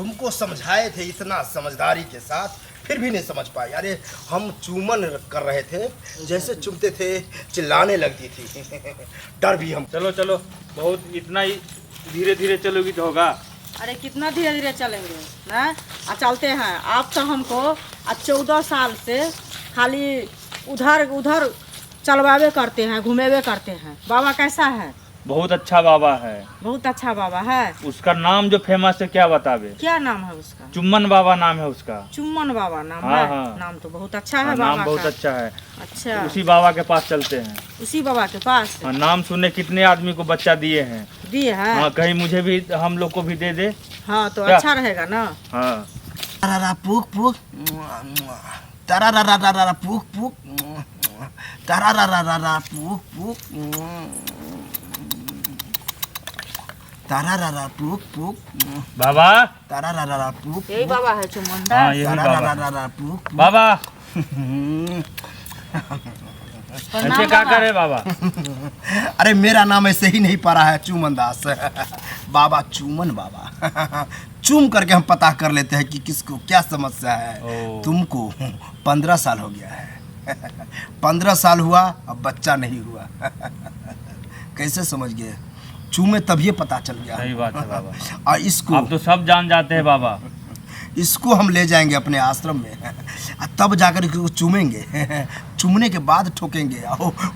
तुमको समझाए थे इतना समझदारी के साथ, फिर भी नहीं समझ पाए। अरे हम चूमन कर रहे थे, जैसे चुमते थे चिल्लाने लगती थी। डर भी हम। चलो चलो, बहुत इतना ही धीरे धीरे चलोगी तो होगा। अरे कितना धीरे धीरे चलेंगे ना, चलते हैं। आप तो हमको 14 साल से खाली उधर उधर चलवावे करते हैं, घुमेवे करते हैं। बाबा कैसा है? बहुत अच्छा बाबा है। बहुत अच्छा बाबा है। उसका नाम जो फेमस है क्या बतावे? क्या नाम है उसका? चुम्मन बाबा नाम है उसका। चुम्मन बाबा नाम हाँ, है। हाँ। नाम तो बहुत अच्छा है नाम बाबा बहुत का। अच्छा है। अच्छा, उसी बाबा के पास चलते हैं। उसी बाबा के पास नाम सुने कितने आदमी को बच्चा दिए हैं। दिए हैं। हाँ, कहीं मुझे भी, हम लोग को भी दे दे। हाँ तो क्या? अच्छा रहेगा ना। हाँ। तारा पुक पुक, तारा पुक पुक, तारा पुक पुक, तारा पुक पुक, बाबा। तारा पुक। यही बाबा है चुम्मन हाँ, दास। यही बाबा। तारा पुक। बाबा प्रणाम ऐसे क्या बाबा। करे बाबा? अरे मेरा नाम ऐसे ही नहीं पड़ा है, चूमन दास। बाबा चूमन बाबा। चूम करके हम पता कर लेते हैं कि किसको क्या समस्या है। तुमको 15 साल हो गया है। 15 साल हुआ, अब बच्चा नहीं हुआ। कैसे समझ गए? चूमे तभी पता चल गया। सही बात है बाबा। और इसको आप तो सब जान जाते हैं बाबा। इसको हम ले जाएंगे अपने आश्रम में, तब जाकर इसको चूमेंगे। चूमने के बाद ठोकेंगे।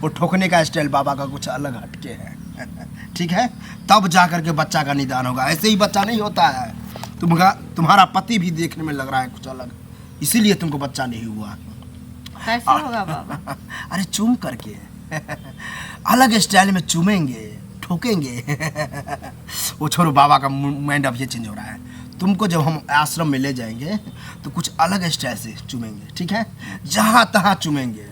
वो ठोकने का स्टाइल बाबा का कुछ अलग हटके है। ठीक है, तब जाकर के बच्चा का निदान होगा। ऐसे ही बच्चा नहीं होता है। तुम्हारा पति भी देखने में लग रहा है कुछ अलग, इसीलिए तुमको बच्चा नहीं हुआ। कैसे होगा बाबा? अरे चूम करके अलग स्टाइल में चूमेंगे, ठोकेंगे। वो छोड़ो, बाबा का माइंड अब ये चेंज हो रहा है। तुमको जब हम आश्रम में ले जाएंगे तो कुछ अलग स्टाइल से चूमेंगे। ठीक है, जहाँ तहाँ चूमेंगे।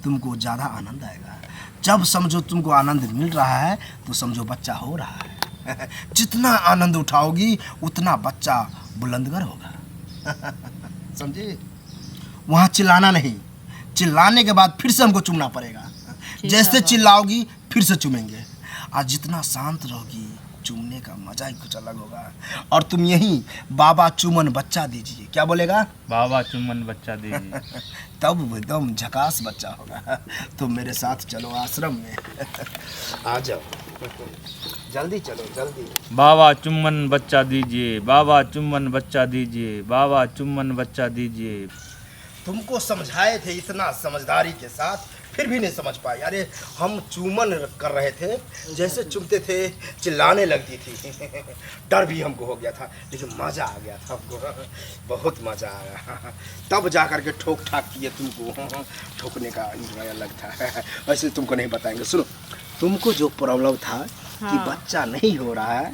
तुमको ज़्यादा आनंद आएगा। जब समझो तुमको आनंद मिल रहा है तो समझो बच्चा हो रहा है। जितना आनंद उठाओगी उतना बच्चा बुलंदगर होगा। समझे? वहाँ चिल्लाना नहीं, चिल्लाने के बाद फिर से हमको चूमना पड़ेगा। जैसे चिल्लाओगी फिर से चूमेंगे। और जितना शांत रहोगी चूमने का मजा ही कुछ अलग होगा। और तुम यही बाबा चुमन बच्चा दीजिए, क्या बोलेगा? बाबा चुम्मन बच्चा दीजिए। तब एकदम झकास बच्चा होगा। तुम मेरे साथ चलो आश्रम में। आ जाओ, जल्दी चलो, जल्दी। बाबा चुम्मन बच्चा दीजिए, बाबा चुम्मन बच्चा दीजिए, बाबा चुम्मन बच्चा दीजिए। तुमको समझाए थे इतना समझदारी के साथ, फिर भी नहीं समझ पाए। अरे हम चूमन कर रहे थे, जैसे चुमते थे चिल्लाने लगती थी। डर भी हमको हो गया था, लेकिन मज़ा आ गया था हमको। बहुत मज़ा आया। तब जा कर के ठोक ठाक किए तुमको। ठोकने का इंजॉय अलग था। वैसे तुमको नहीं बताएंगे। सुनो, तुमको जो प्रॉब्लम था कि बच्चा नहीं हो रहा है,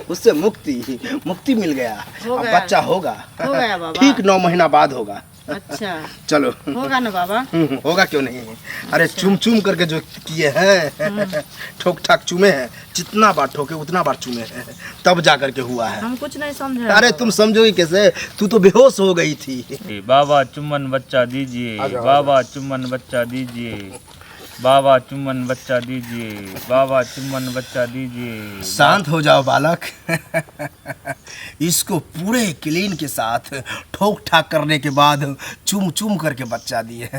उससे मुक्ति मिल गया। अब बच्चा होगा। हो गया बाबा। ठीक 9 महीना बाद होगा। अच्छा, चलो। होगा ना बाबा? होगा, क्यों नहीं। अरे चूम चूम करके जो किए हैं, ठोक ठाक चूमे हैं, जितना बार ठोके उतना बार चूमे हैं, तब जा करके हुआ है। हम कुछ नहीं समझे। अरे तुम समझोगी कैसे? तू तो बेहोश हो गई थी। बाबा चुम्मन बच्चा दीजिए, बाबा चुम्मन बच्चा दीजिए, बाबा चुम्मन बच्चा दीजिए, बाबा चुम्मन बच्चा दीजिए। शांत हो जाओ बालक। इसको पूरे क्लीन के साथ ठोक ठाक करने के बाद चूम चूम करके बच्चा दिए।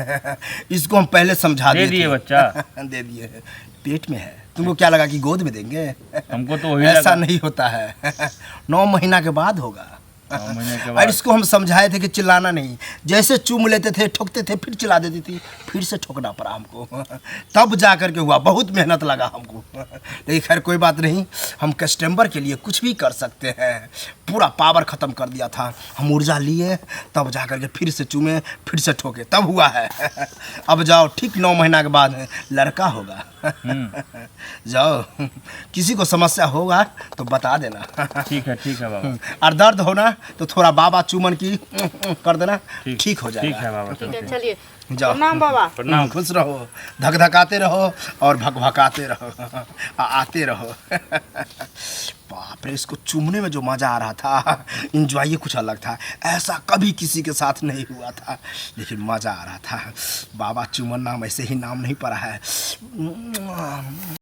इसको हम पहले समझा दे दिए बच्चा। दे दिए। पेट में है। तुमको क्या लगा कि गोद में देंगे? हमको तो वही ऐसा लगा। नहीं होता है। 9 महीना के बाद होगा। 9 महीने के और बाद। इसको हम समझाए थे कि चिल्लाना नहीं। जैसे चूम लेते थे, ठोकते थे, फिर चिल्ला देती थी, फिर से ठोकना पड़ा हमको। तब जा कर के हुआ। बहुत मेहनत लगा हमको, लेकिन खैर कोई बात नहीं। हम कस्टमर के लिए कुछ भी कर सकते हैं। पूरा पावर ख़त्म कर दिया था। हम ऊर्जा लिए, तब जा कर के फिर से चूमे, फिर से ठोके, तब हुआ है। अब जाओ, ठीक 9 महीना के बाद लड़का होगा। जाओ, किसी को समस्या होगा तो बता देना। ठीक है बाबा। और दर्द होना तो थोड़ा बाबा चुमन की कर देना, ठीक हो जाएगा। ठीक है बाबा। ठीक है, चलिए। जाओ। प्रणाम बाबा। प्रणाम। खुश रहो, धकधकाते रहो और भकभकाते रहो, आते रहो। बाप रे, इसको चूमने में जो मज़ा आ रहा था, इंजॉय ही कुछ अलग था। ऐसा कभी किसी के साथ नहीं हुआ था, लेकिन मज़ा आ रहा था। बाबा चुमन नाम ऐसे ही नाम नहीं पड़ा है।